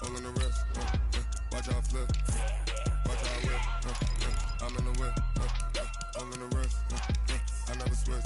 all in the wrist. Watch how I flip. Watch how I whip. I'm in the whip. All in the wrist. I never switch.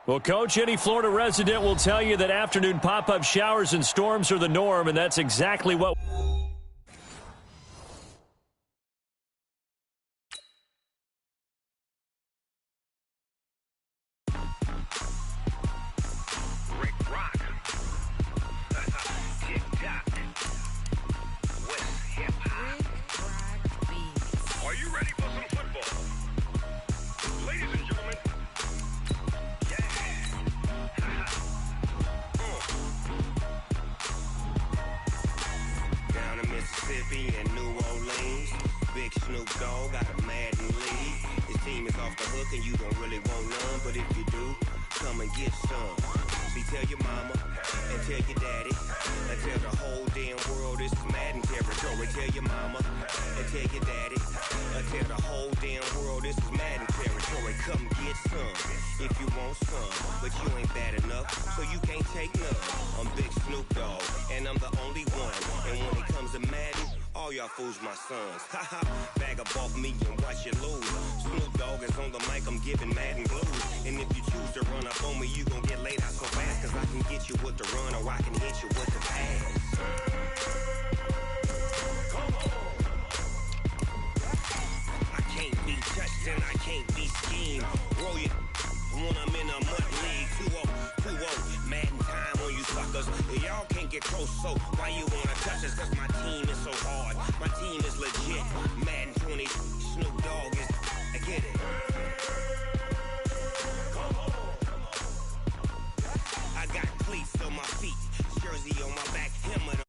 Well, Coach, any Florida resident will tell you that afternoon pop-up showers and storms are the norm, and that's exactly what... and New Orleans. Big Snoop Dogg got a Madden league. His team is off the hook and you don't really want none, but if you do, come and get some. See, tell your mama and tell your daddy and tell the whole damn world this is Madden territory. Tell your mama and tell your daddy and tell the whole damn world this is Madden territory. Come get some if you want some, but you ain't bad enough, so you can't take none. I'm Big Snoop Dogg and I'm the only one, and when it comes to Madden, all y'all fools my sons. Haha, bag up off me and watch you lose. Snoop Dogg is on the mic, I'm giving Madden blues. And if you choose to run up on me, you gon' get laid out so fast, cause I can get you with the run or I can hit you with the pass. I can't be touched and I can't be schemed. Roll you when I'm in a mud league. 2-0, Madden time on you suckers. Y'all can't get close, so why you wanna touch us? Cause my team is so hard, my team is legit. Madden 20, Snoop Dogg is, I get it. I got cleats on my feet, jersey on my back, helmet on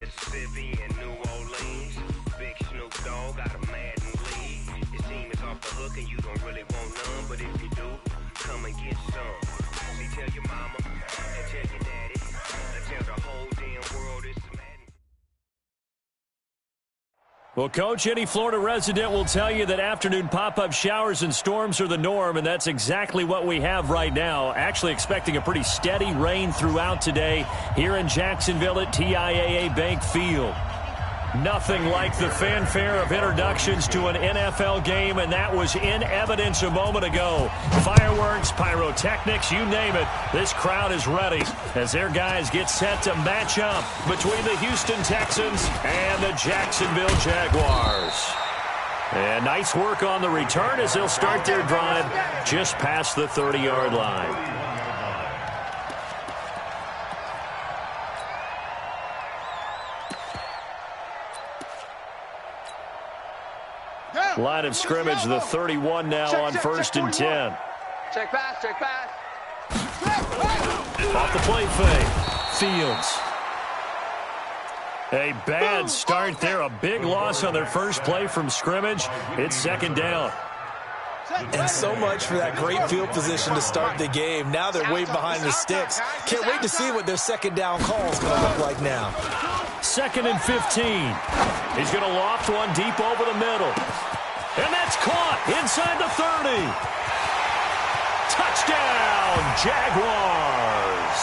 Mississippi and New Orleans. Big Snoop Dogg got a Madden league. His team is off the hook and you don't really want none, but if you do, come and get some. See, tell your mama and tell your daddy and tell the whole damn world this is Madden. Well, Coach, any Florida resident will tell you that afternoon pop-up showers and storms are the norm, and that's exactly what we have right now. Actually expecting a pretty steady rain throughout today here in Jacksonville at TIAA Bank Field. Nothing like the fanfare of introductions to an NFL game, and that was in evidence a moment ago. Fireworks, pyrotechnics, you name it. This crowd is ready as their guys get set to match up between the Houston Texans and the Jacksonville Jaguars. And nice work on the return as they'll start their drive just past the 30-yard line. Line of scrimmage, the 31 now on 1st and 10. Check pass, check pass. Off the play fake. Fields. A bad start there. A big loss on their first play from scrimmage. It's 2nd down. And so much for that great field position to start the game. Now they're way behind the sticks. Can't wait to see what their 2nd down call is going to look like now. 2nd and 15. He's going to loft one deep over the middle. And that's caught inside the 30. Touchdown, Jaguars.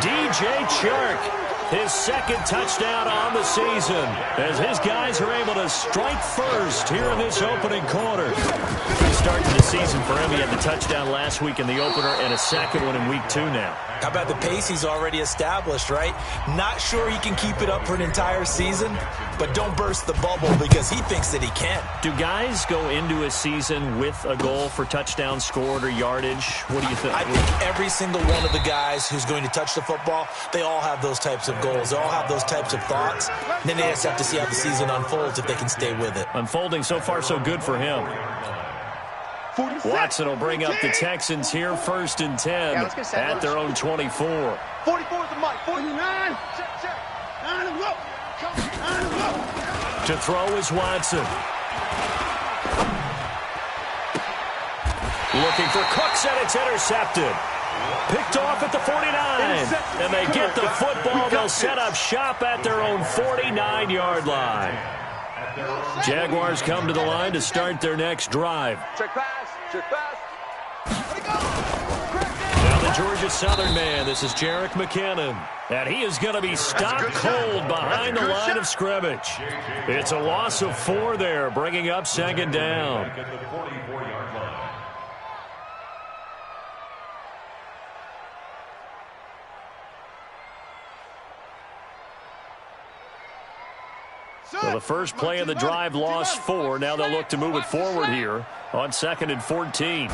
DJ Chark, his second touchdown on the season, as his guys are able to strike first here in this opening quarter. Good start to the season for him. He had the touchdown last week in the opener and a second one in week 2 now. How about the pace he's already established, right? Not sure he can keep it up for an entire season, but don't burst the bubble because he thinks that he can. Do guys go into a season with a goal for touchdowns scored or yardage? What do you think? I think every single one of the guys who's going to touch the football, they all have those types of goals. They all have those types of thoughts. And then they just have to see how the season unfolds if they can stay with it. Unfolding so far so good for him. Watson will bring up the Texans here first and 10 at their own 24. 44 is the mic. 49. Check. To throw is Watson. Looking for Cooks, and it's intercepted. Picked off at the 49. And they get the football. They'll set up shop at their own 49-yard line. Jaguars come to the line to start their next drive. Check pass. Now the Georgia Southern man, this is Jerick McKinnon. And he is going to be stopped cold behind the line of scrimmage. It's a loss of 4 there, bringing up second down. So the first play of the drive lost 4. Now they'll look to move it forward here on 2nd and 14.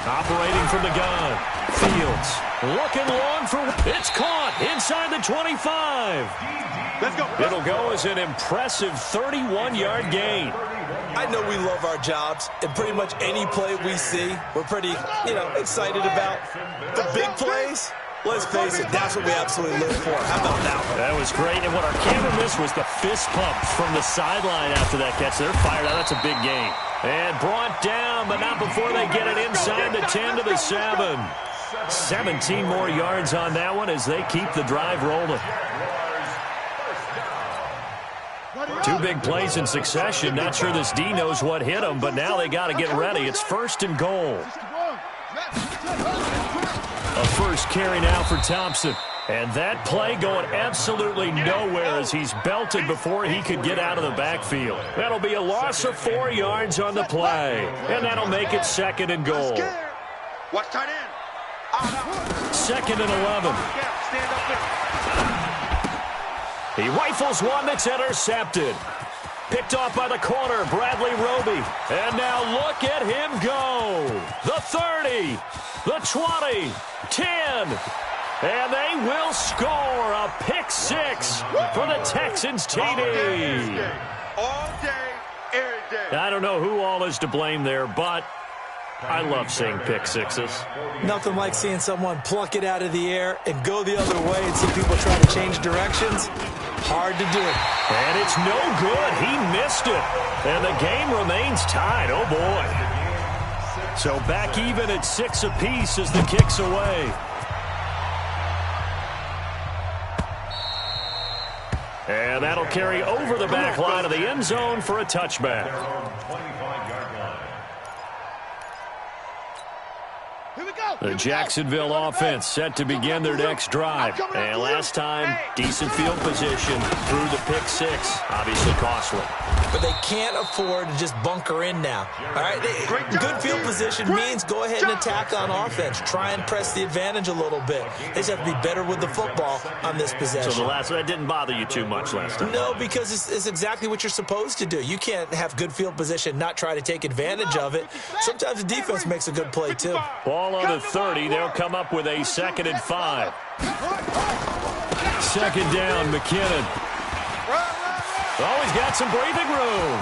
Operating from the gun. Fields looking long for... It's caught inside the 25. Let's go. It'll go as an impressive 31-yard gain. I know we love our jobs, and pretty much any play we see, we're pretty, excited about. The big plays... Let's face it, that's what we absolutely live for. How about that one? That was great. And what our camera missed was the fist pump from the sideline after that catch. They're fired out. That's a big gain. And brought down, but not before they get it inside the 10 to the 7. 17 more yards on that one as they keep the drive rolling. 2 big plays in succession. Not sure this D knows what hit him, but now they got to get ready. It's 1st and goal. A first carry now for Thompson. And that play going absolutely nowhere as he's belted before he could get out of the backfield. That'll be a loss of 4 yards on the play. And that'll make it 2nd and goal. Watch tight end. 2nd and 11. He rifles one that's intercepted. Picked off by the corner, Bradley Roby. And now look at him go. The 30, the 20, 10. And they will score a pick 6 for the Texans TD. All day, every day. I don't know who all is to blame there, but I love seeing pick 6s. Nothing like seeing someone pluck it out of the air and go the other way and see people try to change directions. Hard to do. And it's no good. He missed it. And the game remains tied. Oh, boy. So back even at 6 apiece as the kick's away. And that'll carry over the back line of the end zone for a touchback. The Jacksonville offense set to begin their next drive. And last time, decent field position through the pick 6. Obviously costly. But they can't afford to just bunker in now. All right, good field position means go ahead and attack on offense. Try and press the advantage a little bit. They just have to be better with the football on this possession. So that didn't bother you too much last time? No, because it's exactly what you're supposed to do. You can't have good field position, not try to take advantage of it. Sometimes the defense makes a good play, too. Ball on the 30. They'll come up with a 2nd and 5. 2nd down, McKinnon. Oh, he's got some breathing room.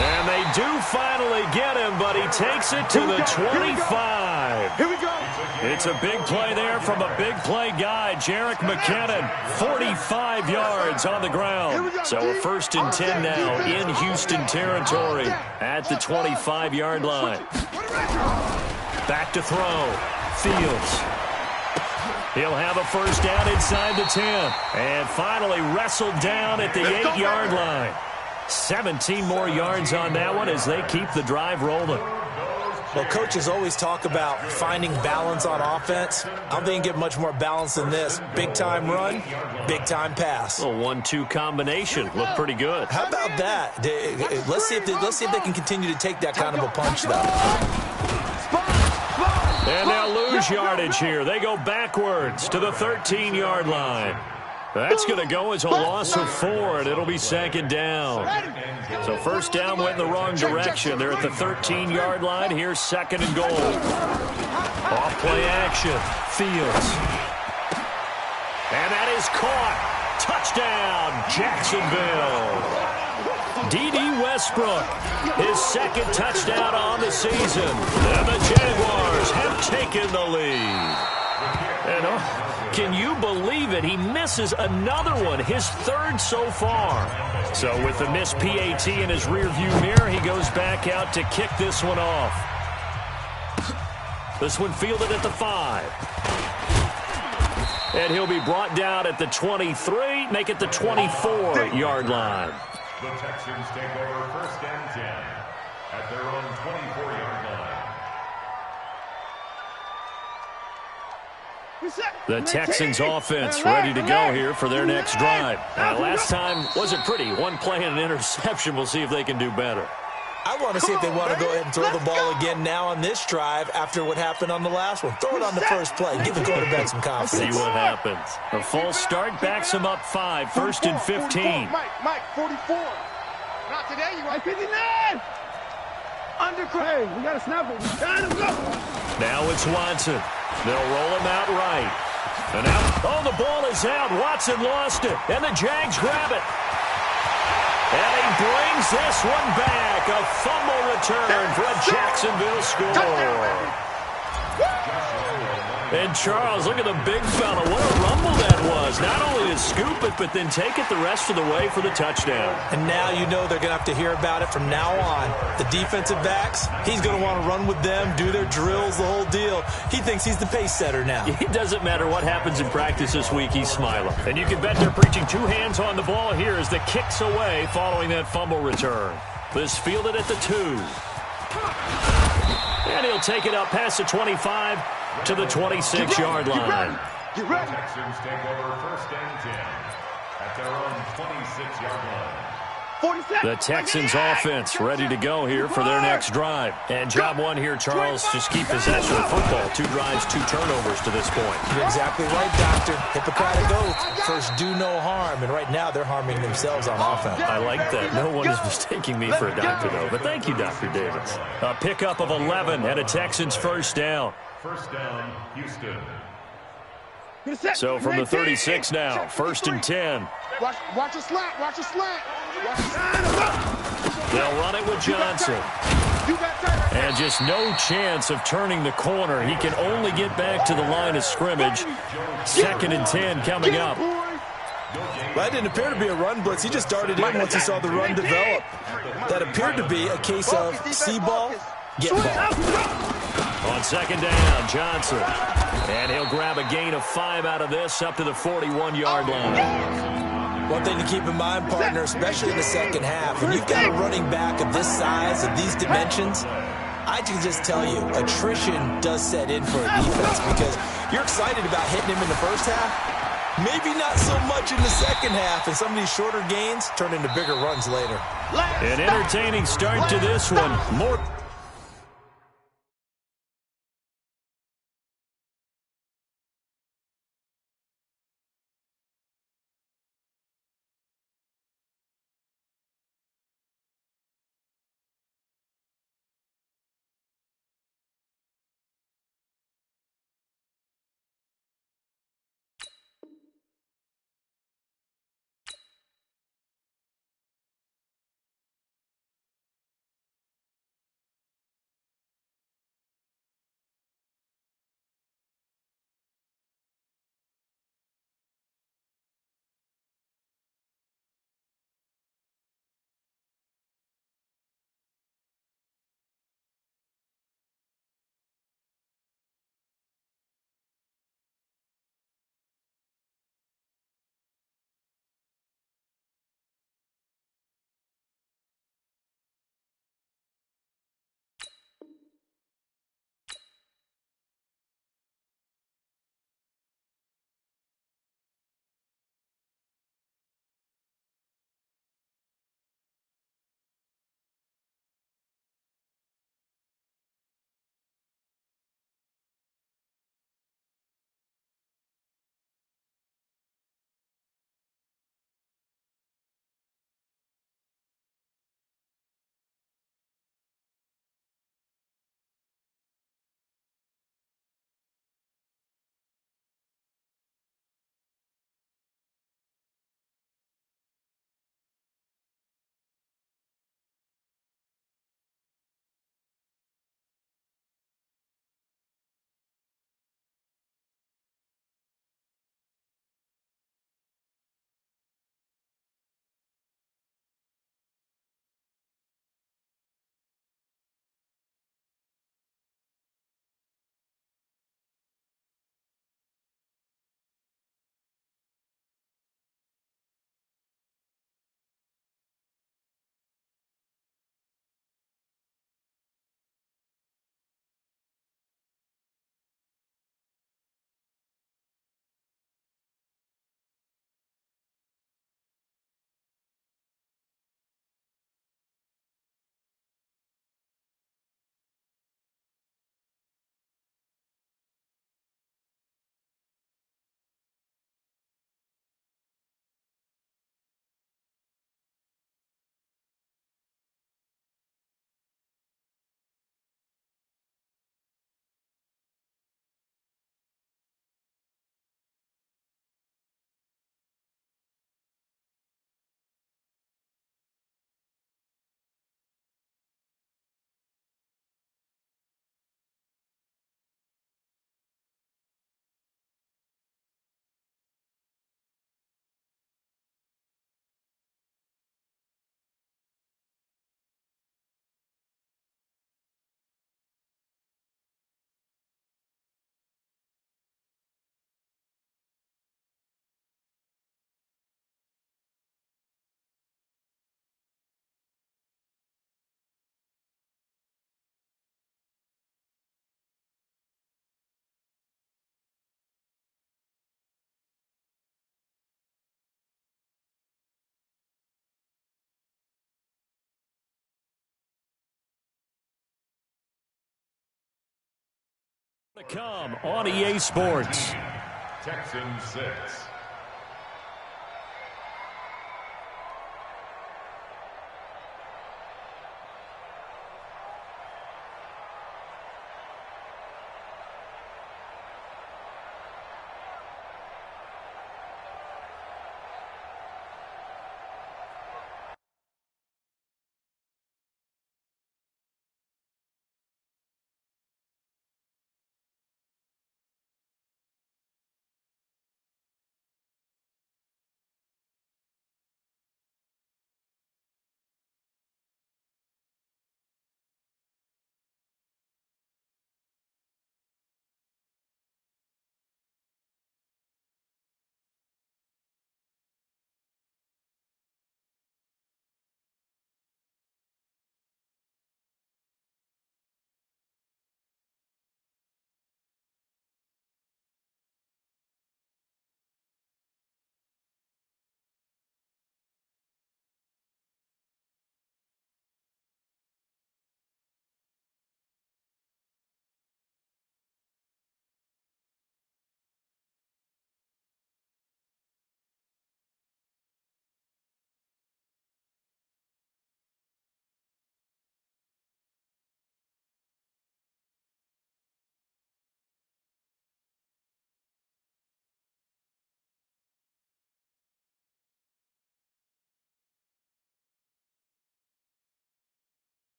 And they do finally get him, but he takes it to the 25. Here we go. It's a big play there from a big play guy, Jerick McKinnon. 45 yards on the ground. So a 1st and 10 now in Houston territory at the 25-yard line. Back to throw. Fields. He'll have a first down inside the 10. And finally wrestled down at the 8-yard line. 17 more yards on that one as they keep the drive rolling. Well, coaches always talk about finding balance on offense. I don't think you get much more balance than this. Big-time run, big-time pass. A 1-2 combination. Looked pretty good. How about that? Let's see if they can continue to take that kind of a punch, though. And they'll lose yardage here. They go backwards to the 13-yard line. That's going to go as a loss of 4, and it'll be second down. So first down went in the wrong direction. They're at the 13-yard line. Here's second and goal. Off play action. Fields. And that is caught. Touchdown, Jacksonville. D.D. Westbrook, his second touchdown on the season. And the Jaguars have taken the lead. And can you believe it? He misses another one, his third so far. So with the missed PAT in his rearview mirror, he goes back out to kick this one off. This one fielded at the 5. And he'll be brought down at the 23, make it the 24-yard line. The Texans take over first and 10 at their own 24-yard line. The Texans offense ready to go here for their next drive. Last time wasn't pretty. One play and an interception. We'll see if they can do better. I want to see if they want to go ahead and throw the ball again now on this drive after what happened on the last one. Throw it on the first play. Give the quarterback some confidence. See what happens. A false start backs him up 5. First and 15. Mike, 44. Not today, you right. 59. Hey, we got to snap it. Now it's Watson. They'll roll him out right. And now, the ball is out. Watson lost it. And the Jags grab it. And he brings this one back. A fumble return for a Jacksonville score. And Charles, look at the big fella. What a rumble that was. Not only to scoop it, but then take it the rest of the way for the touchdown. And now you know they're going to have to hear about it from now on. The defensive backs, he's going to want to run with them, do their drills, the whole deal. He thinks he's the pace setter now. It doesn't matter what happens in practice this week, he's smiling. And you can bet they're preaching 2 hands on the ball here as the kick's away following that fumble return. This fielded at the 2. And he'll take it up past the 25 to the 26-yard line. The Texans take over first and 10 at their own 26-yard line. The Texans offense ready to go here for their next drive. And job one here, Charles, just keep possession of football. 2 drives, 2 turnovers to this point. You're exactly right, Doctor. Hippocratic oath. First, do no harm. And right now, they're harming themselves on offense. I like that. No one is mistaking me for a doctor, though. But thank you, Dr. Davis. A pickup of 11 and a Texans first down. First down, Houston. So from the 36 now, first and 10. Watch a slant. Watch a slant. They'll run it with Johnson. And just no chance of turning the corner. He can only get back to the line of scrimmage. Second and 10 coming up. Well, that didn't appear to be a run blitz. He just darted in once he saw the run develop. That appeared to be a case of see ball, get ball. On second down, Johnson. And he'll grab a gain of 5 out of this up to the 41-yard line. One thing to keep in mind, partner, especially in the second half, when you've got a running back of this size, of these dimensions, I can just tell you, attrition does set in for a defense because you're excited about hitting him in the first half, maybe not so much in the second half, and some of these shorter gains turn into bigger runs later. An entertaining start to this one. More Come on EA Sports. Texans 6.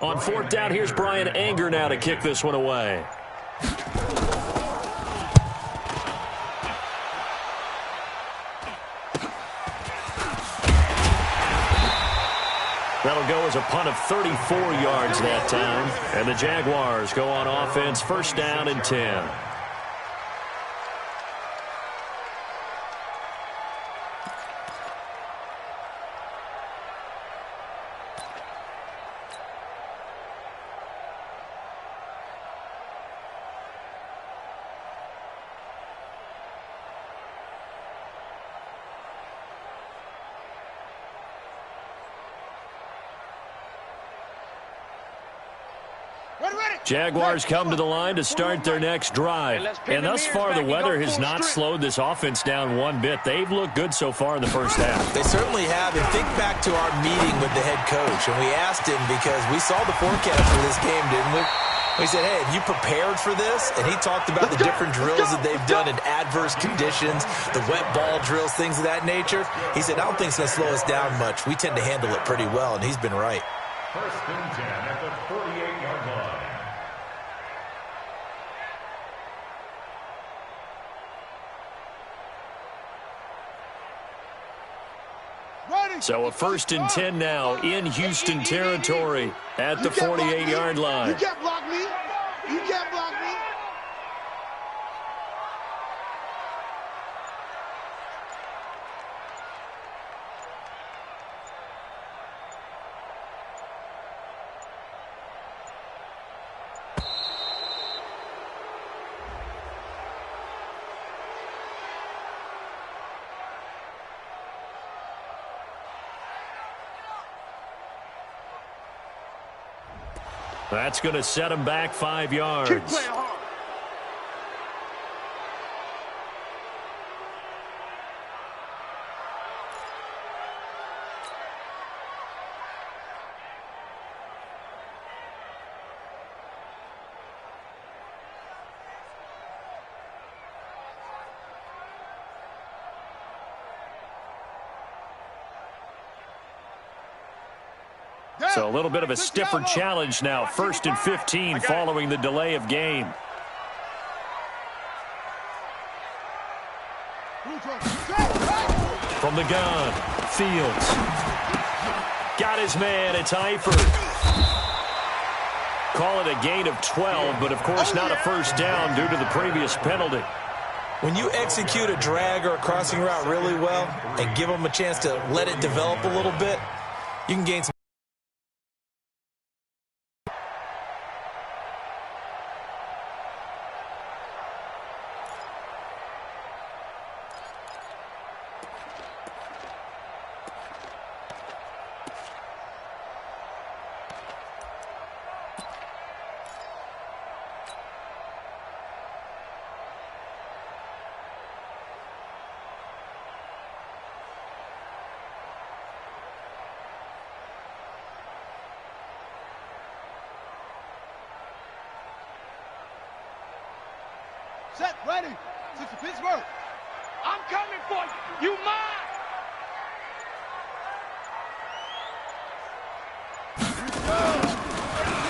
On fourth down, here's Brian Anger now to kick this one away. That'll go as a punt of 34 yards that time. And the Jaguars go on offense, first down and 10. Jaguars come to the line to start their next drive. And thus far, the weather has not slowed this offense down one bit. They've looked good so far in the first half. They certainly have. And think back to our meeting with the head coach. And we asked him because we saw the forecast for this game, didn't we? We said, hey, have you prepared for this? And he talked about the different drills that they've done in adverse conditions, the wet ball drills, things of that nature. He said, I don't think it's going to slow us down much. We tend to handle it pretty well, and he's been right. First and 10 at the 48-yard line. So a first and 10 now in Houston territory at the 48-yard line. You can't block me. You can't block me. That's going to set him back 5 yards. Keep playing hard. So a little bit of a stiffer challenge now. First and 15 following the delay of game. From the gun, Fields. Got his man, it's Eifert. Call it a gain of 12, but of course not a first down due to the previous penalty. When you execute a drag or a crossing route really well and give them a chance to let it develop a little bit, you can gain some. Set, ready. Since Pittsburgh. I'm coming for you. You mine.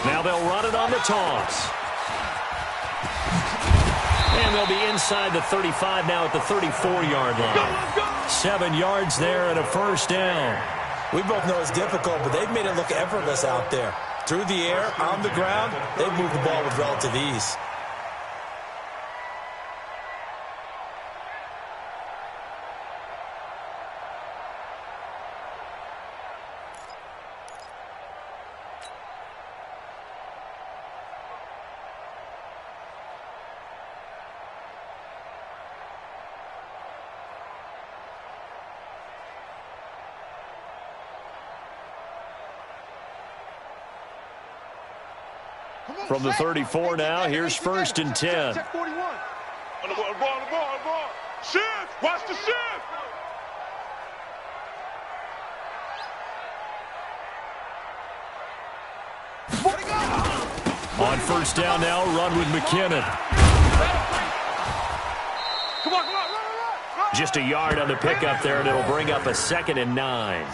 Now they'll run it on the toss. And they'll be inside the 35 now at the 34-yard line. 7 yards there and a first down. We both know it's difficult, but they've made it look effortless out there. Through the air, on the ground, they've moved the ball with relative ease. From the 34 now, here's 1st and 10. Check 41. On the ball. Shift! Watch the shift! On 1st down now, run with McKinnon. Come on, run. Just a yard on the pickup there, and it'll bring up a 2nd and 9.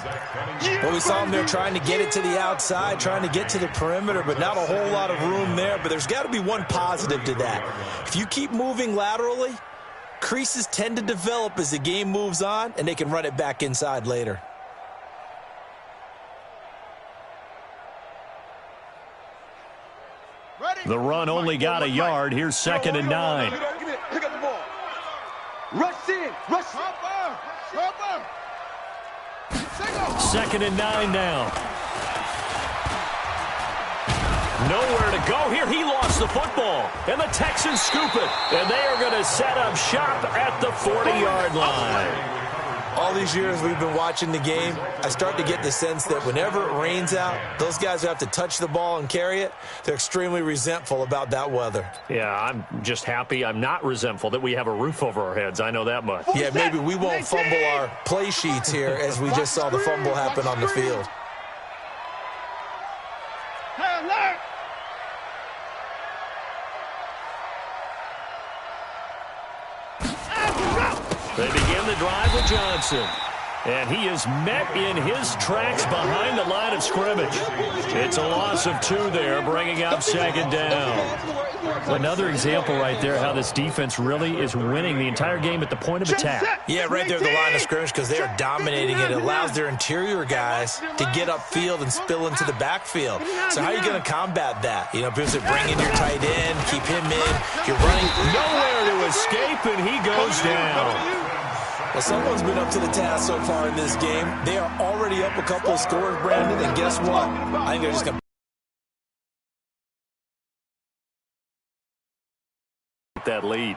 Well, we saw them there trying to get it to the outside, trying to get to the perimeter, but not a whole lot of room there. But there's got to be one positive to that. If you keep moving laterally, creases tend to develop as the game moves on, and they can run it back inside later. The run only got a yard. Here's 2nd and 9. Pick up the ball. Rush in. Rush. Hopper. 2nd and 9 now. Nowhere to go here. He lost the football. And the Texans scoop it. And they are going to set up shop at the 40-yard line. All these years we've been watching the game, I start to get the sense that whenever it rains out, those guys who have to touch the ball and carry it, they're extremely resentful about that weather. Yeah, I'm just happy I'm not resentful that we have a roof over our heads. I know that much. Yeah, maybe we won't fumble our play sheets here as we just saw the fumble happen on the field. Hey, alert! They begin the drive with Johnson. And he is met in his tracks behind the line of scrimmage. It's a loss of 2 there, bringing up 2nd down. Another example right there how this defense really is winning the entire game at the point of attack. Yeah, right there at the line of scrimmage because they are dominating it. It allows their interior guys to get upfield and spill into the backfield. So how are you going to combat that? You know, people say bring in your tight end, keep him in. You're running nowhere to escape, and he goes down. Well, someone's been up to the task so far in this game. They are already up a couple of scores, Brandon, and guess what? I think they're just going to get that lead.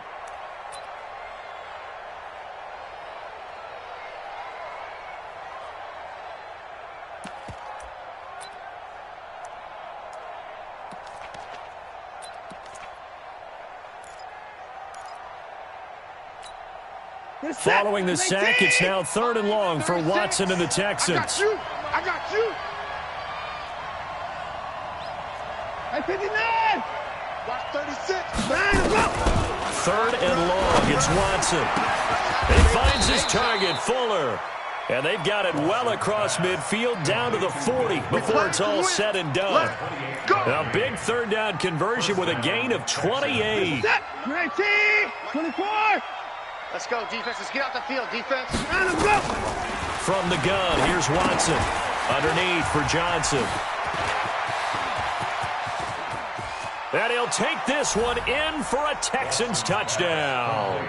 Following the sack, it's now 3rd and long for Watson and the Texans. I got you. Hey, 59. Watch 36. 3rd and long. It's Watson. He finds his target, Fuller. And they've got it well across midfield down to the 40 before it's all said and done. A big 3rd down conversion with a gain of 28. 24. Let's go, defense. Let's get out the field, defense. From the gun, here's Watson. Underneath for Johnson. And he'll take this one in for a Texans touchdown.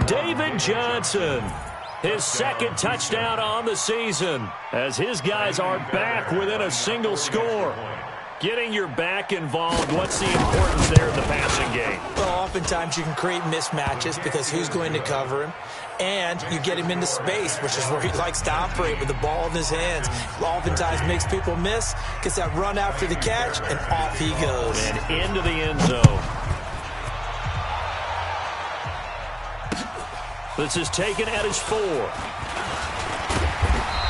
David Johnson, his second touchdown on the season, as his guys are back within a single score. Getting your back involved, what's the importance there in the passing game? Well, oftentimes you can create mismatches because who's going to cover him? And you get him into space, which is where he likes to operate with the ball in his hands. Oftentimes makes people miss, gets that run after the catch, and off he goes. And into the end zone. This is taken at his 4.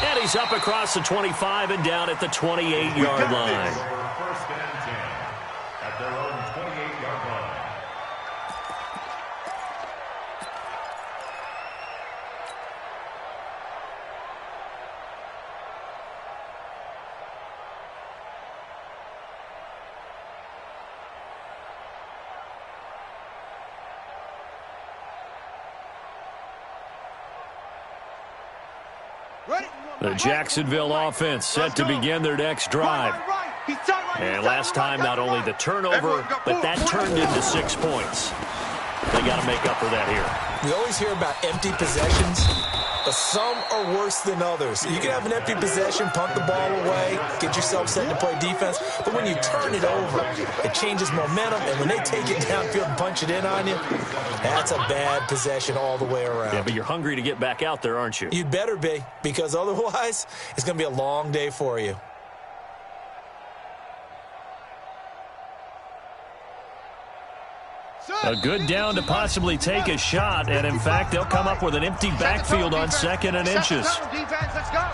And he's up across the 25 and down at the 28-yard line. First and 10 at their own 28-yard line. The Jacksonville offense set to begin their next drive. And last time, not only the turnover, but that turned into 6 points. They got to make up for that here. We always hear about empty possessions, but some are worse than others. You can have an empty possession, punt the ball away, get yourself set to play defense, but when you turn it over, it changes momentum, and when they take it downfield and punch it in on you, that's a bad possession all the way around. Yeah, but you're hungry to get back out there, aren't you? You'd better be, because otherwise, it's going to be a long day for you. A good down to possibly take a shot, and in fact, they'll come up with an empty backfield on 2nd and inches. Defense, let's go.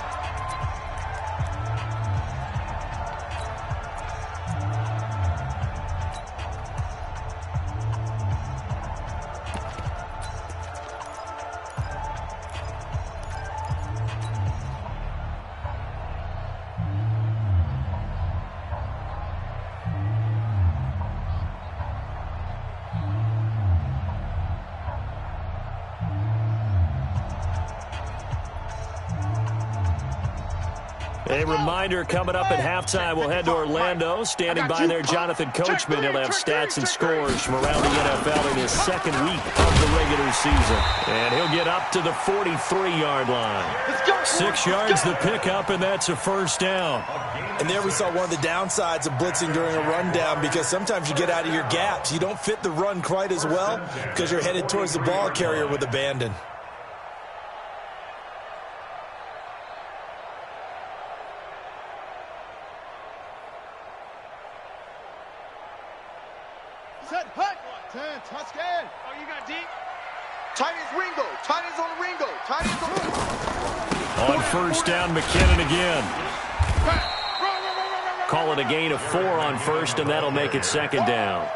A reminder, coming up at halftime, we'll head to Orlando. Standing by there, Jonathan Coachman. He'll have stats and scores from around the NFL in his second week of the regular season. And he'll get up to the 43-yard line. 6 yards the pickup, and that's a first down. And there we saw one of the downsides of blitzing during a rundown, because sometimes you get out of your gaps. You don't fit the run quite as well because you're headed towards the ball carrier with abandon. Set, hut. 10, touchdown. Oh, you got deep. Tight as Ringo. Tight as on Ringo. Tight as on Ringo. On first down, McKinnon again. Call it a gain of 4 on first, and that'll make it 2nd down.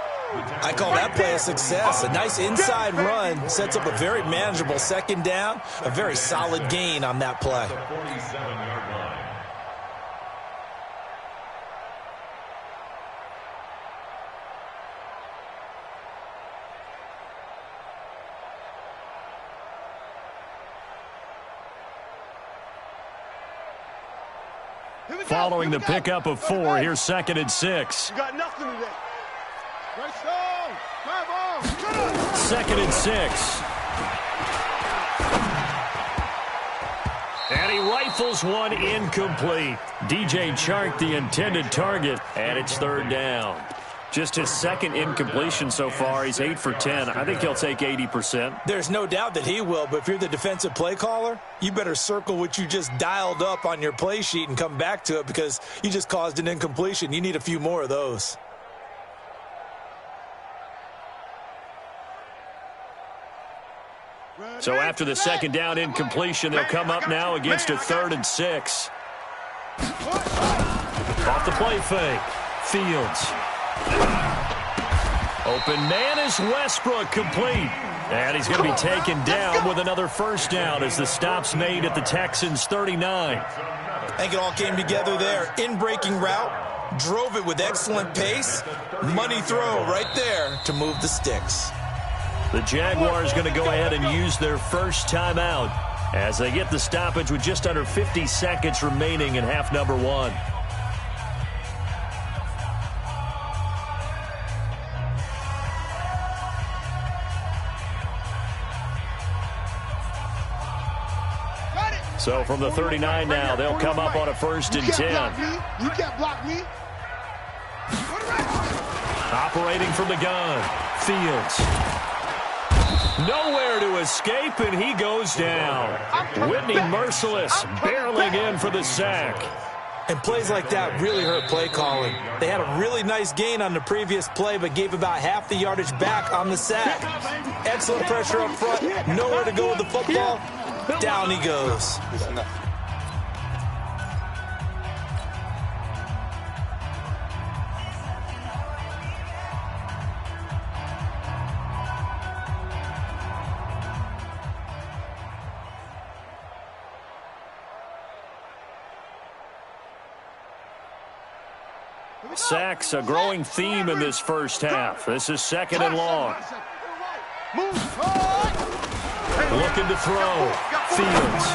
I call that play a success. A nice inside run sets up a very manageable 2nd down. A very solid gain on that play. 47-yard line. Following the pickup of 4, here's 2nd and 6. You got nothing today. Right stone. Come on. 2nd and 6. And he rifles one incomplete. DJ Chark, the intended target, and it's 3rd down. Just his 2nd incompletion so far. He's 8 for 10. I think he'll take 80%. There's no doubt that he will, but if you're the defensive play caller, you better circle what you just dialed up on your play sheet and come back to it, because you just caused an incompletion. You need a few more of those. So after the 2nd down incompletion, they'll come up now against a 3rd and 6. Off the play fake. Fields. Open man is Westbrook, complete. And he's going to be taken down with another first down as the stop's made at the Texans' 39. I think it all came together there. In-breaking route, drove it with excellent pace. Money throw right there to move the sticks. The Jaguars going to go ahead and use their first timeout as they get the stoppage with just under 50 seconds remaining in half number 1. So from the 39 now, they'll come up on a 1st and 10. You can't block me. Operating from the gun, Fields. Nowhere to escape, and he goes down. Whitney Merciless barreling in for the sack. And plays like that really hurt play calling. They had a really nice gain on the previous play, but gave about half the yardage back on the sack. Excellent pressure up front. Nowhere to go with the football. Down he goes. Sacks, a growing theme in this first half. This is 2nd and long. Looking to throw. Fields.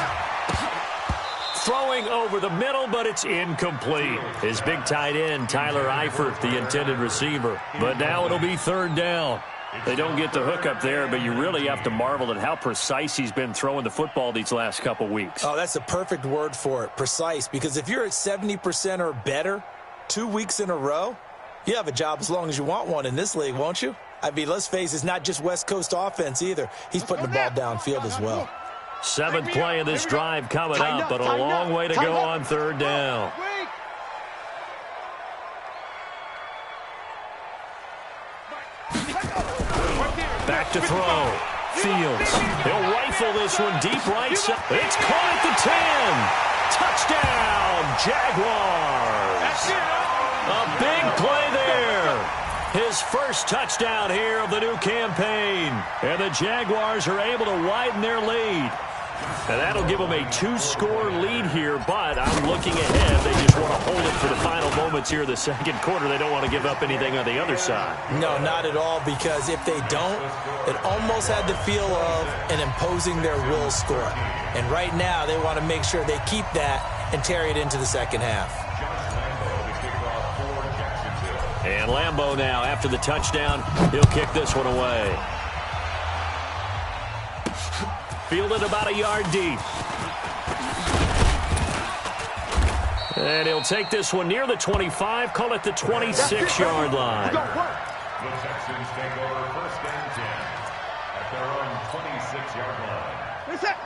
Throwing over the middle, but it's incomplete. His big tight end, Tyler Eifert, the intended receiver. But now it'll be 3rd down. They don't get the hook up there, but you really have to marvel at how precise he's been throwing the football these last couple weeks. Oh, that's a perfect word for it, precise, because if you're at 70% or better 2 weeks in a row, you have a job as long as you want one in this league, won't you? I mean, let's face it, it's not just West Coast offense either. He's putting the ball downfield as well. 7th play of this drive coming up, but a long way to go on 3rd down. Back to throw. Fields. He'll rifle this one deep right side. It's caught at the 10. Touchdown, Jaguars. A big play there. His first touchdown here of the new campaign. And the Jaguars are able to widen their lead. And that'll give them a 2-score lead here, but I'm looking ahead. They just want to hold it for the final moments here in the 2nd quarter. They don't want to give up anything on the other side. No, not at all, because if they don't, it almost had the feel of an imposing their will score. And right now, they want to make sure they keep that and carry it into the 2nd half. And Lambeau now, after the touchdown, he'll kick this one away. Fielded about a yard deep. And he'll take this one near the 25, call it the 26-yard line. The Texans take over 1st and 10 at their own 26-yard line.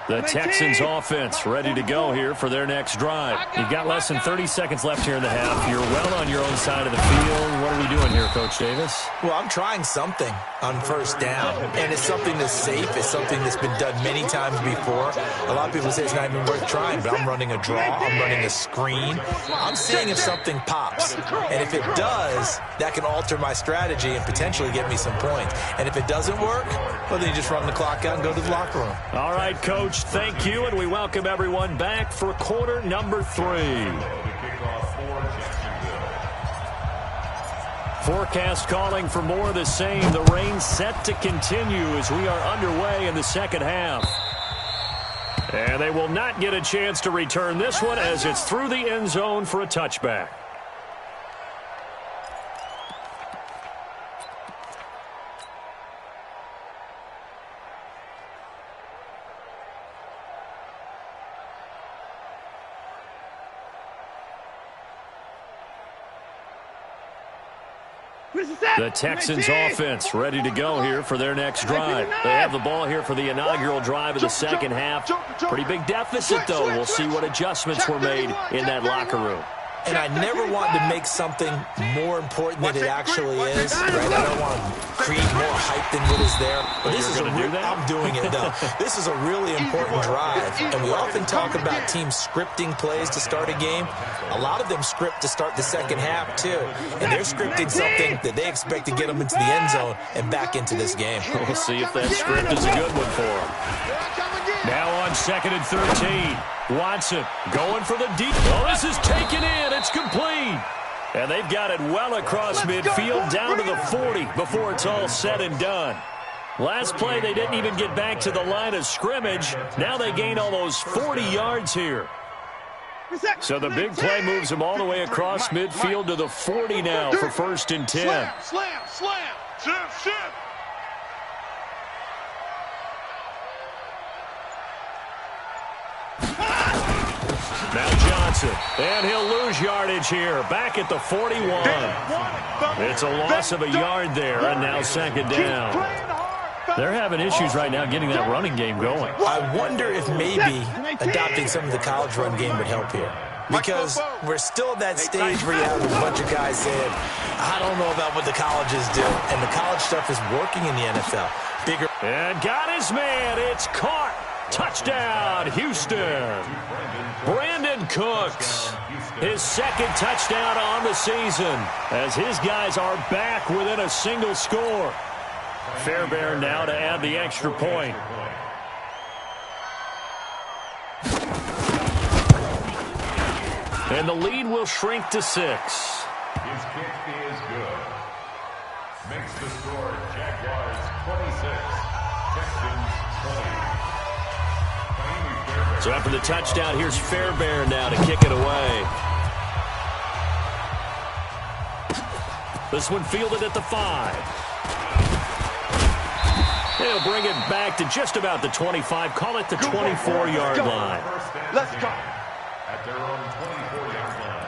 The Texans offense ready to go here for their next drive. You've got less than 30 seconds left here in the half. You're well on your own side of the field. What are we doing here, Coach Davis? Well, I'm trying something on 1st down, and it's something that's safe. It's something that's been done many times before. A lot of people say it's not even worth trying, but I'm running a draw. I'm running a screen. I'm seeing if something pops, and if it does, that can alter my strategy and potentially get me some points. And if it doesn't work, well, then you just run the clock out and go to the locker room. All right, Coach, thank you, and we welcome everyone back for quarter number 3. Forecast calling for more of the same. The rain set to continue as we are underway in the 2nd half. And they will not get a chance to return this one as it's through the end zone for a touchback. The Texans offense ready to go here for their next drive. They have the ball here for the inaugural drive of the 2nd half. Pretty big deficit, though. We'll see what adjustments were made in that locker room. And I never want to make something more important than it actually is. Right? I don't want to create more hype than what is there. But this is I'm doing it, though. This is a really important drive. And we often talk about teams scripting plays to start a game. A lot of them script to start the 2nd half, too. And they're scripting something that they expect to get them into the end zone and back into this game. We'll see if that script is a good one for them. Now on 2nd and 13. Watson going for the deep. Oh, this is taken in. It's complete. And they've got it well across midfield down to the 40 before it's all said and done. Last play, they didn't even get back to the line of scrimmage. Now they gain almost 40 yards here. So the big play moves them all the way across midfield to the 40 now for 1st and 10. Slam. Shift. Johnson. And he'll lose yardage here. Back at the 41. It's a loss of a yard there, and now second down. They're having issues right now getting that running game going. I wonder if maybe adopting some of the college run game would help here. Because we're still at that stage where you have a bunch of guys saying, I don't know about what the colleges do. And the college stuff is working in the NFL. Bigger. And got his man. It's caught. Touchdown, Houston. Brandon Cooks, his second touchdown on the season, as his guys are back within a single score. Fairbairn now to add the extra point. And the lead will shrink to 6. His kick is good. Makes the score Jaguars 26, Texans 20. So after the touchdown, here's Fairbairn now to kick it away. This one fielded at the 5. He'll bring it back to just about the 25. Call it the 24-yard line. Let's go. At their own 24-yard line.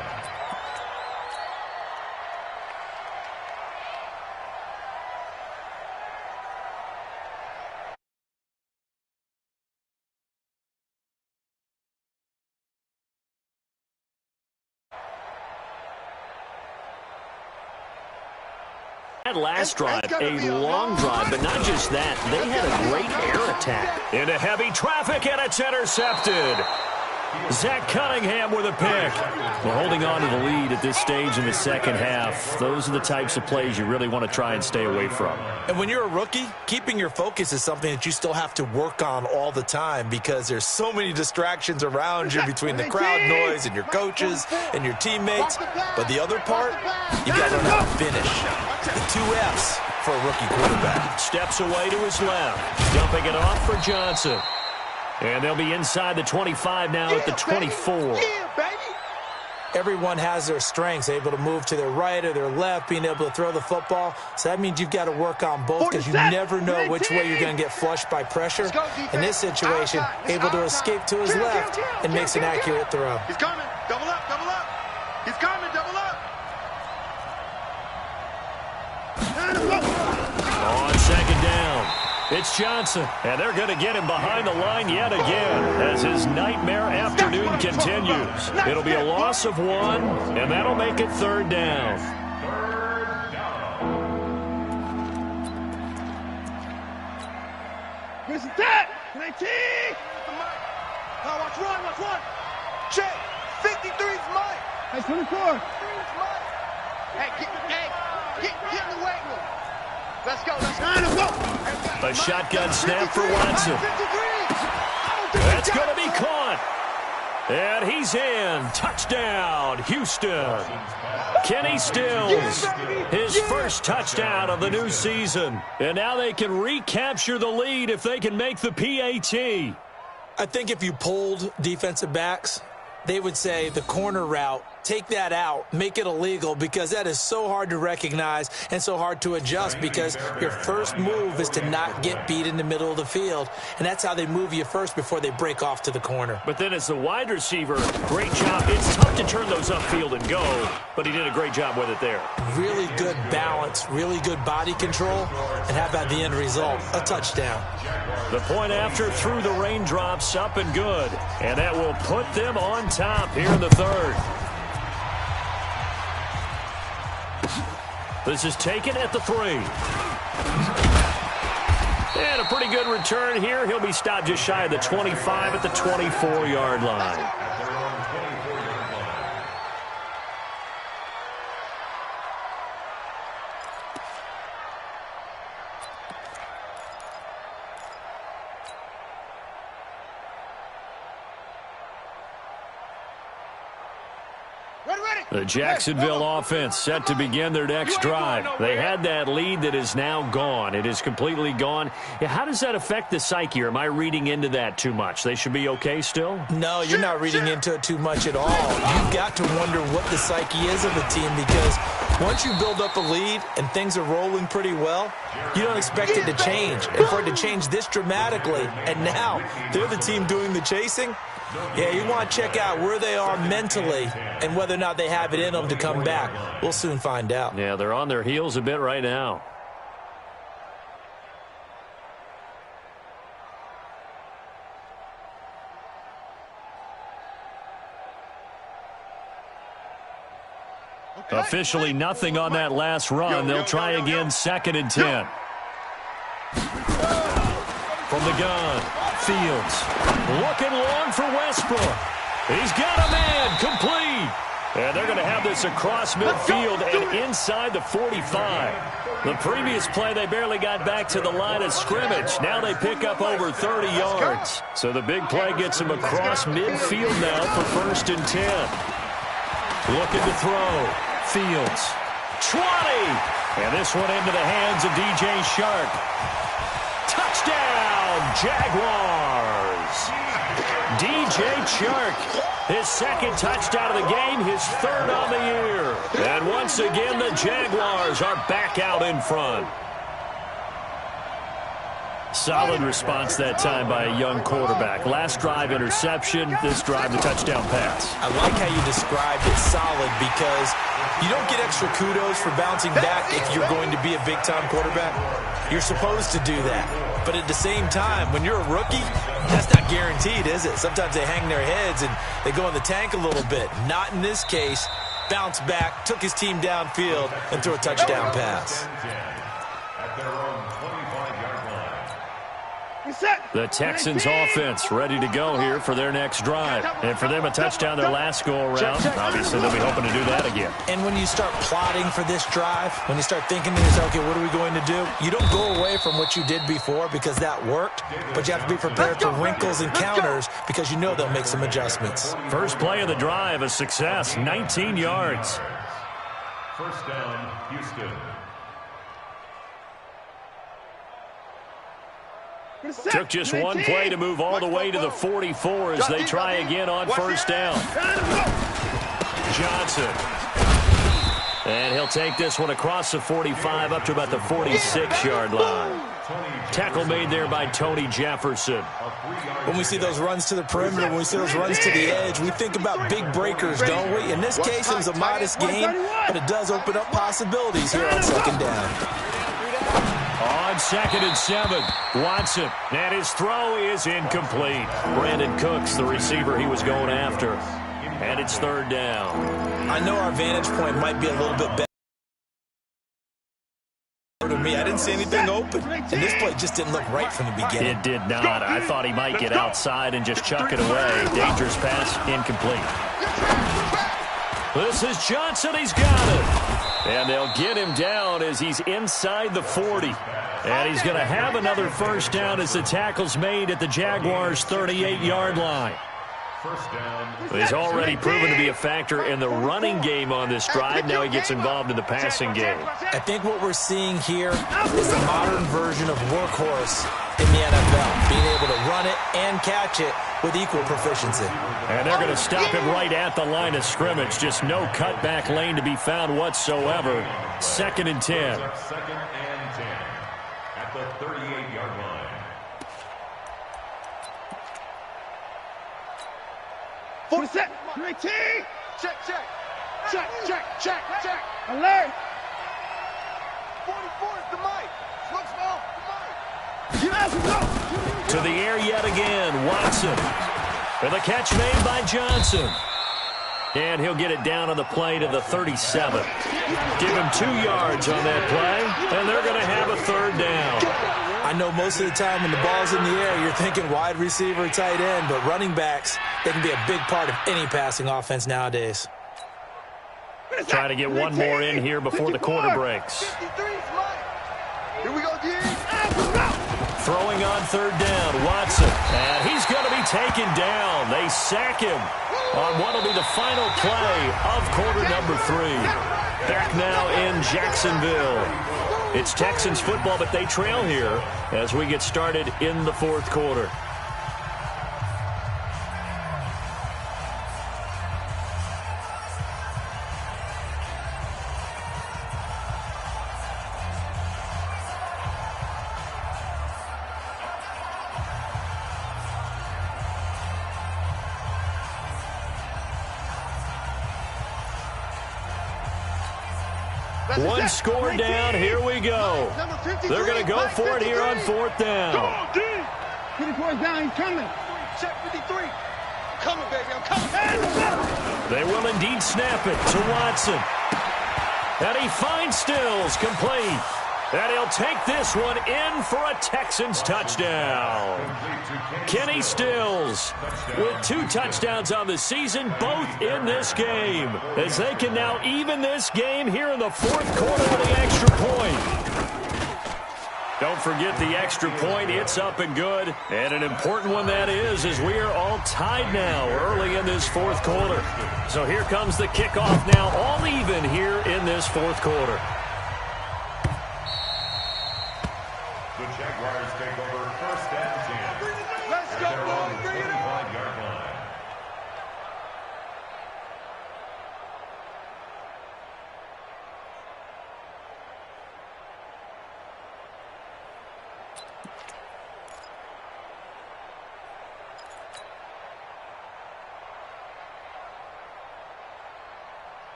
That last drive, a long drive, but not just that. They had a great air attack. Into heavy traffic, and it's intercepted. Zach Cunningham with a pick. Well, holding on to the lead at this stage in the second half, those are the types of plays you really want to try and stay away from. And when you're a rookie, keeping your focus is something that you still have to work on all the time because there's so many distractions around you between the crowd noise and your coaches and your teammates. But the other part, you got to learn how to finish. The 2 F's for a rookie quarterback. Steps away to his left. Dumping it off for Johnson. And they'll be inside the 25 now at the 24. Everyone has their strengths, able to move to their right or their left, being able to throw the football. So that means you've got to work on both because you never know which way you're going to get flushed by pressure. In this situation, able to escape to his left and makes an accurate throw. He's coming. Double up, double up. He's coming, double up. On second down, it's Johnson, and they're going to get him behind the line yet again as his nightmare afternoon continues. It'll be a loss of 1, and that'll make it third down. Here's the tap. 19. Now watch one. Check. 53's mine. Hey, 24. 53's mine. Hey, get in the weight room. Let's go. A shotgun snap for Watson. That's going to be caught. And he's in. Touchdown, Houston. Kenny Stills, his first touchdown of the new season. And now they can recapture the lead if they can make the PAT. I think if you polled defensive backs, they would say the corner route, take that out, make it illegal, because that is so hard to recognize and so hard to adjust because your first move is to not get beat in the middle of the field. And that's how they move you first before they break off to the corner. But then as the wide receiver, great job. It's tough to turn those upfield and go, but he did a great job with it there. Really good balance, really good body control, and how about the end result? A touchdown. The point after through the raindrops, up and good. And that will put them on top here in the third. This is taken at the 3. And a pretty good return here. He'll be stopped just shy of the 25 at the 24-yard line. The Jacksonville offense set to begin their next drive. They had that lead that is now gone. It is completely gone. How does that affect the psyche? Or am I reading into that too much? They should be okay still? No, you're not reading into it too much at all. You've got to wonder what the psyche is of a team because once you build up a lead and things are rolling pretty well, you don't expect it to change. And for it to change this dramatically, and now they're the team doing the chasing, Yeah, you want to check out where they are mentally and whether or not they have it in them to come back. We'll soon find out. Yeah, they're on their heels a bit right now. Okay. Officially nothing on that last run. They'll try again, 2nd and 10. From the gun, Fields. Looking long for Westbrook. He's got a man, complete. And they're going to have this across midfield and inside the 45. The previous play, they barely got back to the line of scrimmage. Now they pick up over 30 yards. So the big play gets them across midfield now for 1st and 10. Looking to throw. Fields. 20. And this one into the hands of DJ Shark. Touchdown, Jaguars. DJ Shark, his 2nd touchdown of the game, his 3rd on the year. And once again, the Jaguars are back out in front. Solid response that time by a young quarterback. Last drive, interception. This drive, the touchdown pass. I like how you described it, solid, because you don't get extra kudos for bouncing back if you're going to be a big-time quarterback. You're supposed to do that. But at the same time, when you're a rookie, that's not guaranteed, is it? Sometimes they hang their heads and they go in the tank a little bit. Not in this case. Bounce back, took his team downfield, and threw a touchdown pass. At their own 25-yard line. The Texans offense ready to go here for their next drive. And for them, a touchdown their last go-around. Obviously, they'll be hoping to do that again. And when you start plotting for this drive, when you start thinking to yourself, okay, what are we going to do? You don't go away from what you did before because that worked, but you have to be prepared for wrinkles and counters because you know they'll make some adjustments. First play of the drive, a success, 19 yards. 1st down, Houston. Took just one play to move all the way to the 44 as they try again on 1st down. Johnson. And he'll take this one across the 45 up to about the 46-yard line. Tackle made there by Tony Jefferson. When we see those runs to the perimeter, when we see those runs to the edge, we think about big breakers, don't we? In this case, it was a modest game, but it does open up possibilities here on 2nd down. On 2nd and 7, Watson, and his throw is incomplete. Brandon Cooks, the receiver he was going after, and it's 3rd down. I know our vantage point might be a little bit better to me. I didn't see anything open, and this play just didn't look right from the beginning. It did not. I thought he might get outside and just chuck it away. Dangerous pass, incomplete. This is Johnson. He's got it. And they'll get him down as he's inside the 40. And he's going to have another 1st down as the tackle's made at the Jaguars' 38-yard line. He's already proven to be a factor in the running game on this drive. Now he gets involved in the passing game. I think what we're seeing here is the modern version of workhorse in the NFL, being able to run it and catch it with equal proficiency. And they're going to stop him right at the line of scrimmage. Just no cutback lane to be found whatsoever. 2nd and 10. 2nd and 10 at the 38-yard line. Set. 19. Check. Alert. 44 is the mic. Look small. To the air yet again, Watson. And the catch made by Johnson. And he'll get it down on the play to the 37. Give him 2 yards on that play, and they're going to have a 3rd down. I know most of the time when the ball's in the air, you're thinking wide receiver, tight end, but running backs, they can be a big part of any passing offense nowadays. Try to get one more in here before the quarter breaks. Here we go, D. Throwing on 3rd down, Watson. And he's going to be taken down. They sack him on what will be the final play of quarter number 3. Back now in Jacksonville. It's Texans football, but they trail here as we get started in the 4th quarter. One score down. Here we go. They're going to go for it here on 4th down. 54's down. He's coming. Check 53. Coming, baby. I'm coming. They will indeed snap it to Watson. And he finds Stills complete. And he'll take this one in for a Texans touchdown. Kenny Stills with 2 touchdowns on the season, both in this game, as they can now even this game here in the 4th quarter with the extra point. Don't forget the extra point. It's up and good. And an important one that is, as we are all tied now early in this 4th quarter. So here comes the kickoff now, all even here in this 4th quarter. The Jaguars take over 1st and 10. Let's go, boys. Bring it on. 25-yard line.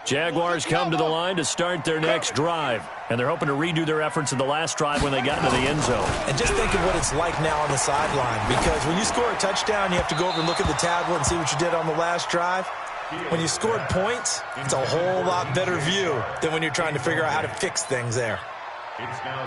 Jaguars come to the line to start their next drive, and they're hoping to redo their efforts in the last drive when they got into the end zone. And just think of what it's like now on the sideline, because when you score a touchdown, you have to go over and look at the tablet and see what you did on the last drive. When you scored points, it's a whole lot better view than when you're trying to figure out how to fix things there.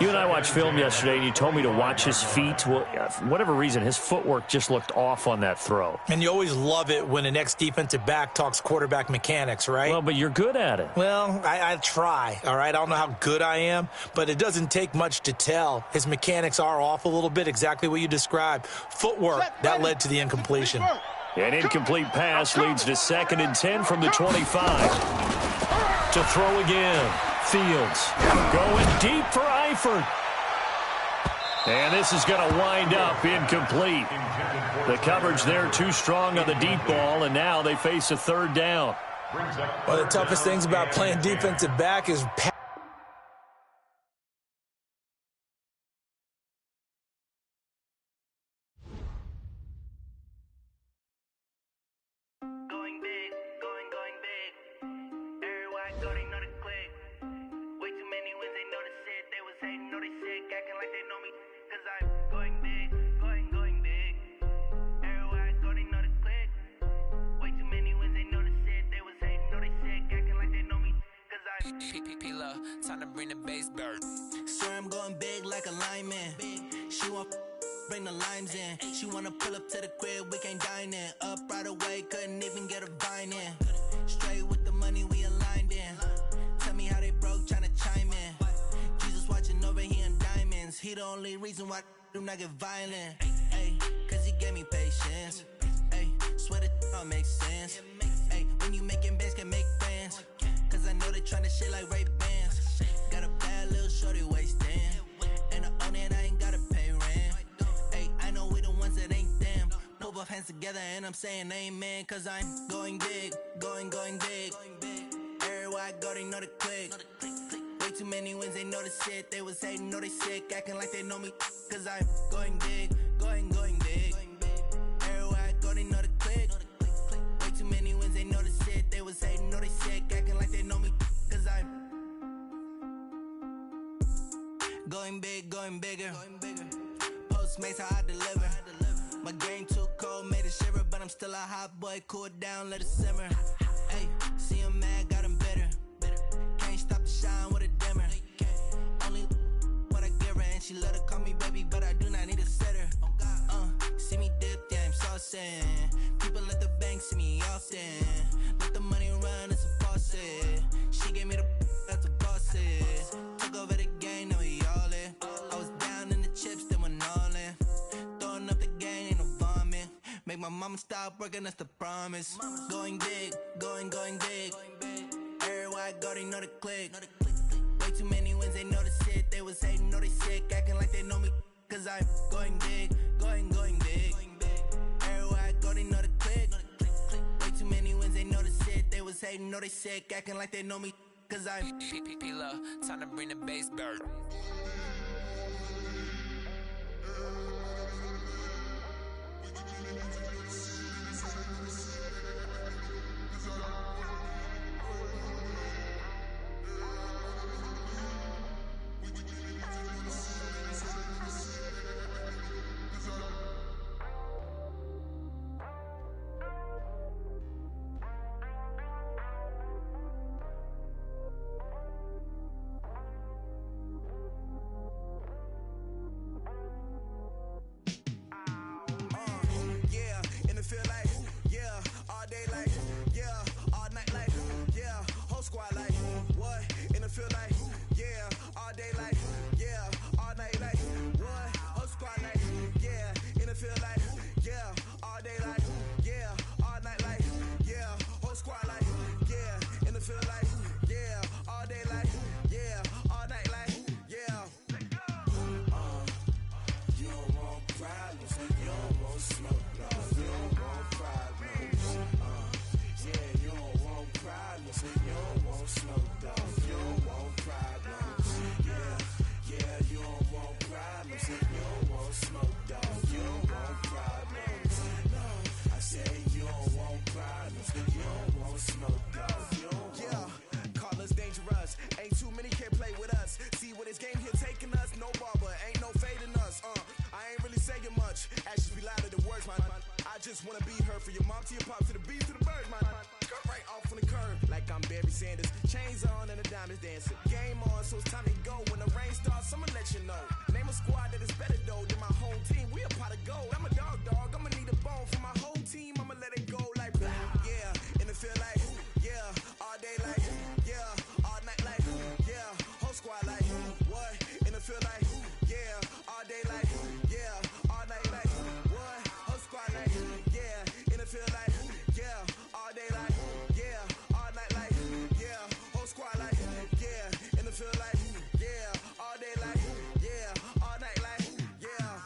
You and I watched film yesterday, and you told me to watch his feet. Well, for whatever reason, his footwork just looked off on that throw. And you always love it when an ex-defensive back talks quarterback mechanics, right? Well, but you're good at it. Well, I try, all right? I don't know how good I am, but it doesn't take much to tell. His mechanics are off a little bit, exactly what you described. Footwork, that led to the incompletion. An incomplete pass leads to 2nd and 10 from the 25. To throw again. Fields going deep for Eifert. And this is going to wind up incomplete. The coverage there too strong on the deep ball, and now they face a 3rd down. One of the toughest things about playing defensive back is time to bring the bass bird. Swear I'm going big like a lineman. She want bring the limes in. She wanna pull up to the crib, we can't dine in. Up right away, couldn't even get a vine in. Straight with the money we aligned in. Tell me how they broke, tryna chime in. Jesus watching over here in diamonds. He the only reason why do not get violent. Ay, cause he gave me patience. Ay, swear that all makes sense. Ay, when you making bands can make friends. Cause I know they tryna shit like Ray Bans. Got a bad little shorty wasting. And I own it, I ain't gotta pay rent. Ay, I know we the ones that ain't them. Put both hands together and I'm saying amen. Cause I'm going big, going big. Everywhere I go, they know the click. Way too many wins, they know the shit. They was hating, know they sick, acting like they know me. Cause I'm going big, going big. Everywhere I go, they know the click. Way too many wins, they know the shit. They was hating, know they sick, acting like they know me. Cause I'm going big, going bigger. Postmates how I deliver. My game too cold, made it shiver, but I'm still a hot boy. Cool it down, let it simmer. Hey, see him mad, got him bitter. Can't stop the shine with a dimmer. Only what I give her, and she let her call me baby, but I do not need a sitter. See me dip, yeah, I'm saucing. People at the bank see me often. Let the money run, it's a faucet. She gave me the that's a faucet. Took over the game, now we all in. I was down in the chips, then went all in. Throwing up the game, ain't no vomit. Make my mama stop working, that's the promise. Going big, going big. Everywhere I go, they know the click. Way too many wins, they know the shit. They was hating, know they sick, acting like they know me. Cause I'm going big, going big. Everywhere I go, they know the click. Way too many wins, they know the shit. They was hating, know they sick, acting like they know me. Cause I'm P-P-P-Love, time to bring the bass bird. field like, yeah, all day like, yeah, all night like, yeah, whole squad like, yeah, in the field like, yeah, all day like, yeah, all night like, yeah. You don't want problems, you don't want smoke, no, you don't want problems. Yeah, you don't want problems, you don't want smoke, dog, you don't want problems. Yeah, you don't want problems, you don't want smoke, dog, you don't want problems. No, I say you don't want problems, you don't want smoke, dog, you don't want. Yeah, call us dangerous, ain't too many can play with us. See where this game here taking us, no barber, ain't no fading us. I ain't really saying much, actions be louder than words, man. I just wanna be heard from your mom to your pop to the beat to the bird, man. Cut right off on the curb, like I'm Barry Sanders. Chains on and the diamonds dancing. Game on, so it's time to go. When the rain starts, I'ma let you know. Name a squad that is better though than my home team. We a pot of gold. I'm a dog, I'ma need a bone for my whole team. I'ma let it go like, yeah, in the field like, yeah, all day like, yeah, all night like, yeah, whole squad like, what? In the field like, yeah, all day like, yeah, all night like, what? Whole squad like, yeah, in the field like, yeah, all day like, yeah, all night like, yeah, whole squad like, yeah, in the field like, yeah, all day like, yeah, all night like, yeah.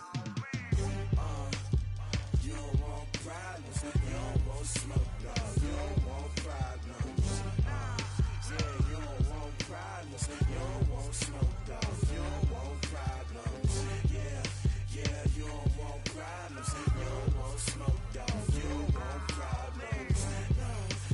You don't want problems, you don't want smoke, no, you don't want problems. Yeah, you don't want problems, you don't want smoke, dog, you don't want problems. Yeah, you don't want problems, you don't want smoke, dog, you don't want problems. No,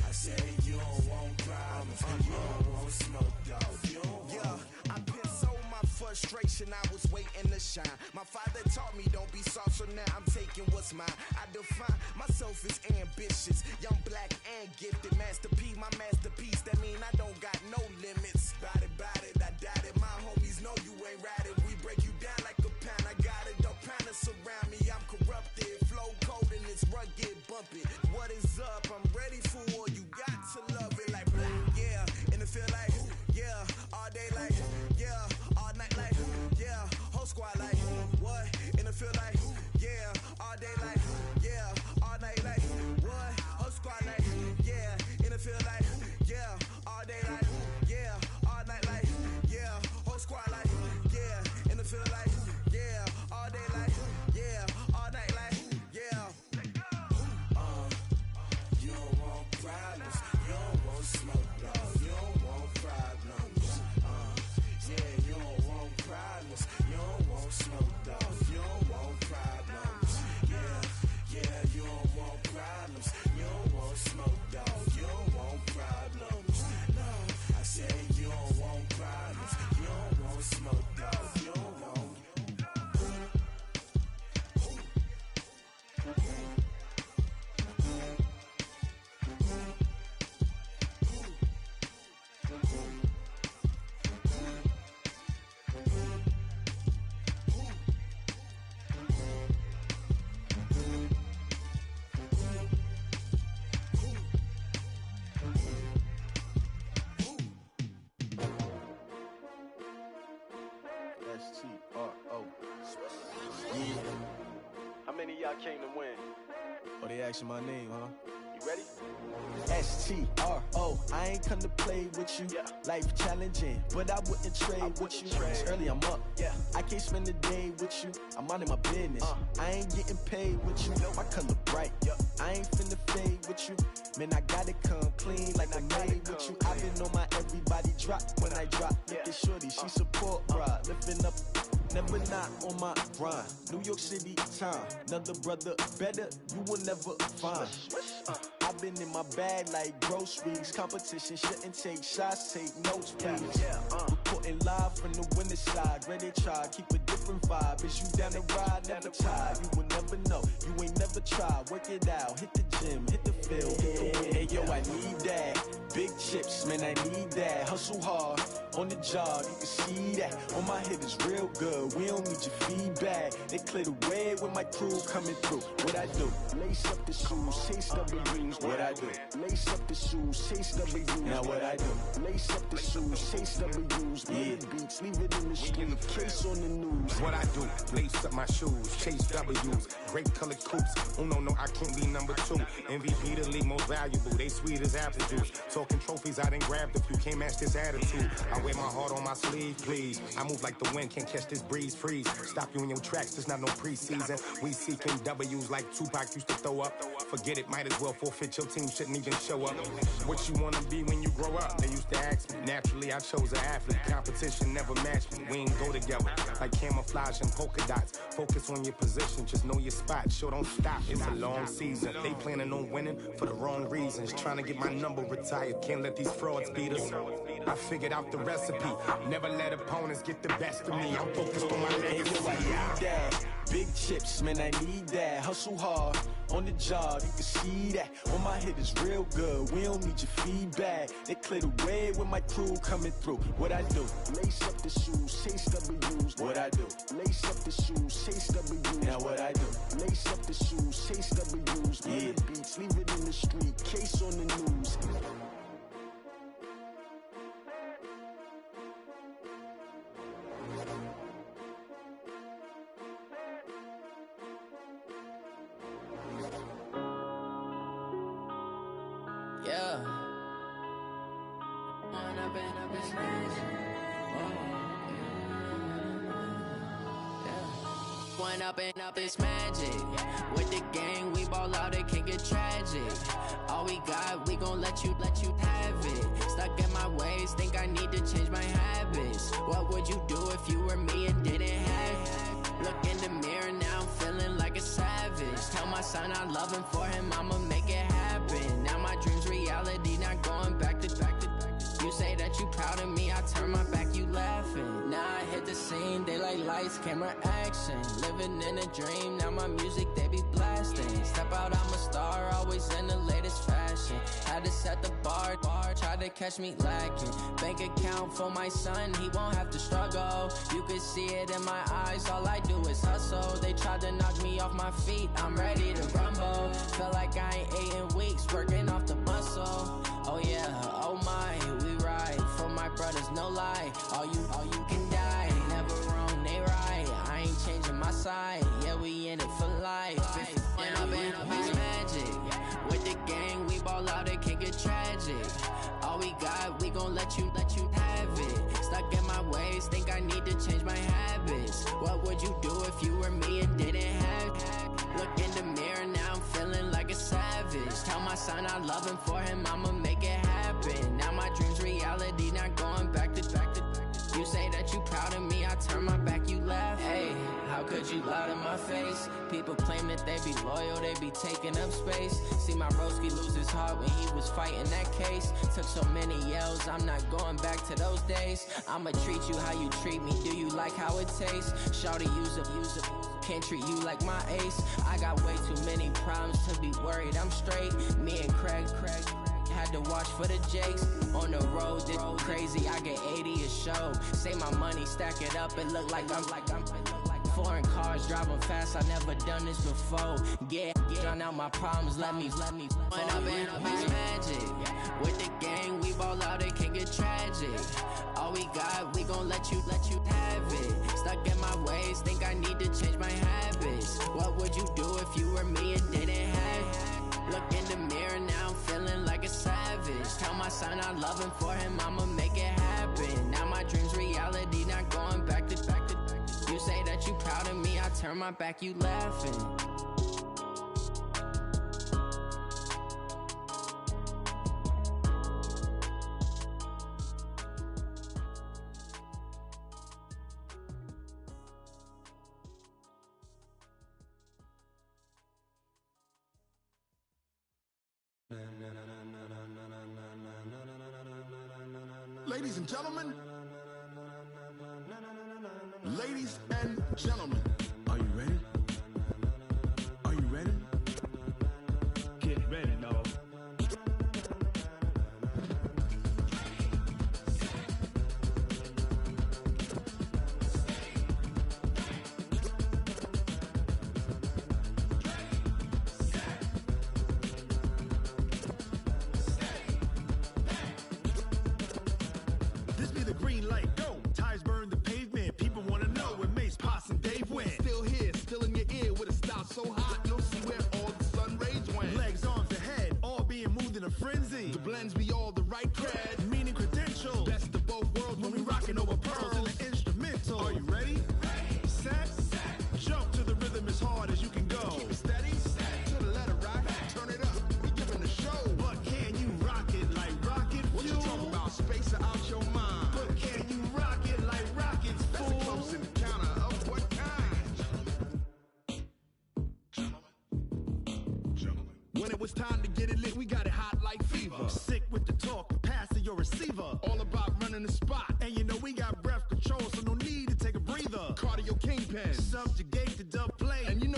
I say you don't want problems, you don't want smoke, dog, you don't want. Yeah, I pissed so my frustration, I was waiting to shine. My father taught me don't be soft, so now I'm taking what's mine. I define myself as ambitious, young, black, and gifted. Master P, my masterpiece, that mean I don't got no limits. Bout it, I doubt it. My homies know you ain't ratted. We break you down like a pound. I got it, don't pound us around me. I'm corrupted, flow cold and it's rugged, bumpy. What is up? I'm ready for war. You got to love it like black. Yeah, in the field like, yeah, all day like, yeah, all night like, yeah, whole squad like, what? In the field like, yeah, all day like, yeah, all night like, what? Whole squad like, yeah, in the field like, yeah, all day like, yeah, all night like, yeah, whole squad like, yeah, in the field like, yeah, all day like, yeah, all night like, yeah. You don't want problems, you don't want smoke, no, you don't want problems. Yeah, you don't want problems, you don't want smoke, dog, you don't want problems. Yeah, you don't want problems, you don't want smoke, dog, you don't want problems. No, I say you don't want problems, you don't want smoke, dog, you don't want. S-T-R-O. Yeah. How many of y'all came to win? Oh, they asking my name, huh? You ready? S-T-R-O. I ain't come to play with you. Yeah. Life challenging, but I wouldn't trade with you. It's early, I'm up. Yeah. I can't spend the day with you. I'm minding my business. I ain't getting paid with you. My color bright. I ain't finna fade with you. Man, I gotta come clean like I made with you. I've been on my everybody drop when I drop. Look at shorty, she support ride. Lifting up, never not on my grind. New York City time, another brother better you will never find. I've been in my bag like groceries. Competition shouldn't take shots, take notes, please. Reporting live from the winning side. Ready to try, keep a different vibe. Is you down the ride, never tired. You will never know, you ain't never never try, work it out, hit the gym, hit the field, hit the win. Hey yo, I need that. Big chips, man, I need that. Hustle hard, on the job, you can see that. On my head is real good, we don't need your feedback. They clear the way with my crew coming through. What I do? Lace up the shoes, chase W's. What I do? Lace up the shoes, chase W's. Now what I do? Lace up the shoes, chase W's. Big beats, leave it in the street, case on the news. What I do? Lace up my shoes, chase W's. Great colored coops. Oh no, I can't be number 2. MVP the league most valuable. They sweet as apple juice. Talking trophies, I done grabbed a few. Can't match this attitude. I wear my heart on my sleeve, please. I move like the wind, can't catch this breeze. Freeze. Stop you in your tracks. There's not no preseason. We seeking W's like Tupac used to throw up. Forget it, might as well forfeit. Your team shouldn't even show up. What you wanna be when you grow up? They used to ask me. Naturally, I chose an athlete. Competition never matched me. We ain't go together like camouflage and polka dots. Focus on your position, just know your spot. Sure, don't stop. It's a long season. They planning on winning for the wrong reasons. Trying to get my number retired. Can't let these frauds beat us. I figured out the recipe. Never let opponents get the best of me. I'm focused on my legacy. I need that. Big chips, man, I need that. Hustle hard, on the job, you can see that. On my head is real good, we don't need your feedback. They clear the way with my crew coming through. What I do? Lace up the shoes, chase W's. What I do? Lace up the shoes, chase W's. Now what I do? Lace up the shoes, chase W's. Big beats, leave it in the street, case on the news. Yeah. One up and up is magic. With the gang, we ball out, it can get tragic. All we got, we gon' let you have it. Stuck in my ways, think I need to change my habits. What would you do if you were me and didn't have it? Look in the mirror, now I'm feeling like a savage. Tell my son I love him, for him I'ma make it happen. Now my dream's reality, not going back to. You say that you proud of me, I turn my back, you laughing. Now I hit the scene, they like lights, camera, action. Living in a dream, now my music, they be blasting. Step out, I'm a star, always in the latest fashion. Had to set the bar, tried to catch me lacking. Bank account for my son, he won't have to struggle. You can see it in my eyes, all I do is hustle. They tried to knock me off my feet, I'm ready to rumble. Feel like I ain't ate in weeks, working off the muscle. Oh yeah, oh my, we ride for my brothers, no lie. All you can die, never wrong, they right. I ain't changing my side, yeah, we in it for life. When up and up is magic. With the gang, we ball out, it can get tragic. All we got, we gon' let you have it. Stuck in my ways, think I need to change my habits. What would you do if you were me and didn't have it? Look in the mirror, now I'm feeling like a savage. Tell my son I love him, for him I'ma make it happen. Now my dream's reality, not going back to. You say that you proud of me, I turn my back, you laugh. Hey, how could you lie to my face? People claim that they be loyal, they be taking up space. See my broski lose his heart when he was fighting that case. Took so many yells, I'm not going back to those days. I'ma treat you how you treat me, do you like how it tastes? Shawty, use it, can't treat you like my ace. I got way too many problems to be worried, I'm straight. Me and Craig had to watch for the Jakes. On the road, this crazy, I get 80 a show. Say my money, stack it up, it look like I'm foreign cars, driving fast, I never done this before. Drown out my problems, let me When up and up is magic. With the gang, we ball out, it can get tragic. All we got, we gon' let you have it. Stuck in my ways, think I need to change my habits. What would you do if you were me and didn't have it? Look in the mirror, now I'm feeling like a savage. Tell my son I love him, for him I'ma make it happen. Now my dream's reality, not going back to. You say that you proud of me, I turn my back, you laughing. Ladies and gentlemen, ladies and gentlemen, are you ready? Are you ready? When it was time to get it lit, we got it hot like fever. Sick with the talk, passing your receiver. All about running the spot. And you know we got breath control, so no need to take a breather. Cardio kingpin, subjugate the dub play. And you know